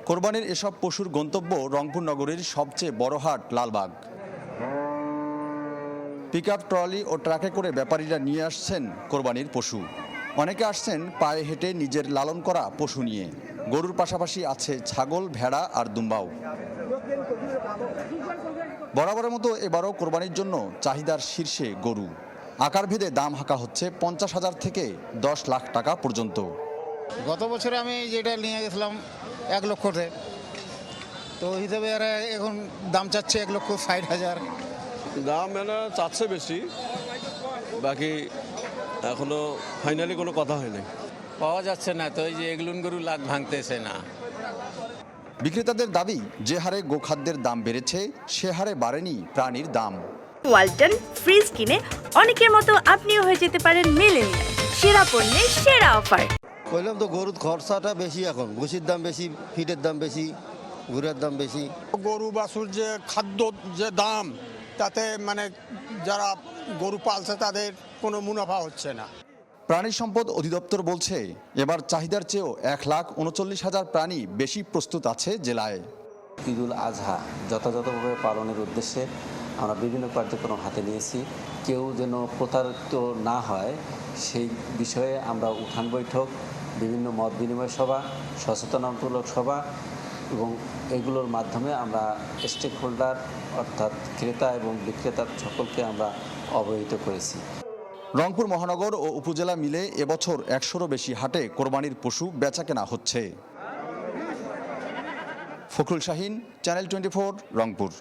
কোরবানির এসব পশুর গন্তব্য রংপুর নগরীর সবচেয়ে বড় হাট লালবাগ। পিকআপ, ট্রলি ও ট্রাকে করে ব্যাপারীরা নিয়ে আসছেন কোরবানির পশু। অনেকে আসছেন পায়ে হেঁটে নিজের লালন করা পশু নিয়ে। গরুর পাশাপাশি আছে ছাগল, ভেড়া আর দুম্বাও। বরাবরের মতো এবারও কোরবানির জন্য চাহিদার শীর্ষে গরু। আকারভেদে দাম হাঁকা হচ্ছে 50,000 থেকে 10 লাখ টাকা পর্যন্ত। গত বছরে আমি যেটা নিয়ে গেছিলাম 1 লক্ষতে, তো ওই হিসেবে এরা এখন দাম চাচ্ছে 1,60,000। দাম এরা চাচ্ছে বেশি, বাকি এখনো ফাইনালি কোনো কথা হয়নি। পাওয়া যাচ্ছে না, তো এই যে এগুলো গরু লাখ ভাঙতেছে না। বিক্রেতাদের দাবি, যে হারে গোখাদ্যের দাম বেড়েছে সে হারে বাড়েনি প্রাণীর দাম। ওয়ালটন ফ্রিজ কিনে অনেকের মতো আপনিও হয়ে যেতে পারেন মিলেনিয়াল। সেরা পণ্যের সেরা অফার। বললাম তো, গরুর খরচাটা বেশি, এখন ভুসির দাম বেশি, ফিটের দাম বেশি, গুড়ের দাম বেশি। গরু বাছুর যে খাদ্য যে দাম, তাতে মানে যারা গরু পালছে তাদের কোনো মুনাফা হচ্ছে না। প্রাণী সম্পদ অধিদপ্তর বলছে, এবার চাহিদার চেয়েও 1,39,000 প্রাণী বেশি প্রস্তুত আছে জেলায়। ঈদুল আজহা যথাযথভাবে পালনের উদ্দেশ্যে আমরা বিভিন্ন কার্যক্রম হাতে নিয়েছি। কেউ যেন প্রতারিত না হয় সেই বিষয়ে আমরা উঠান বৈঠক, বিভিন্ন মত বিনিময় সভা, সচেতনতামূলক সভা এবং এগুলোর মাধ্যমে আমরা স্টেক হোল্ডার অর্থাৎ ক্রেতা এবং বিক্রেতা সকলকে আমরা অবহিত করেছি। রংপুর মহানগর ও উপজেলা মিলে এবছর 100-রও বেশি হাটে কোরবানির পশু বেচাকেনা হচ্ছে। ফখরুল শাহীন, চ্যানেল 24, রংপুর।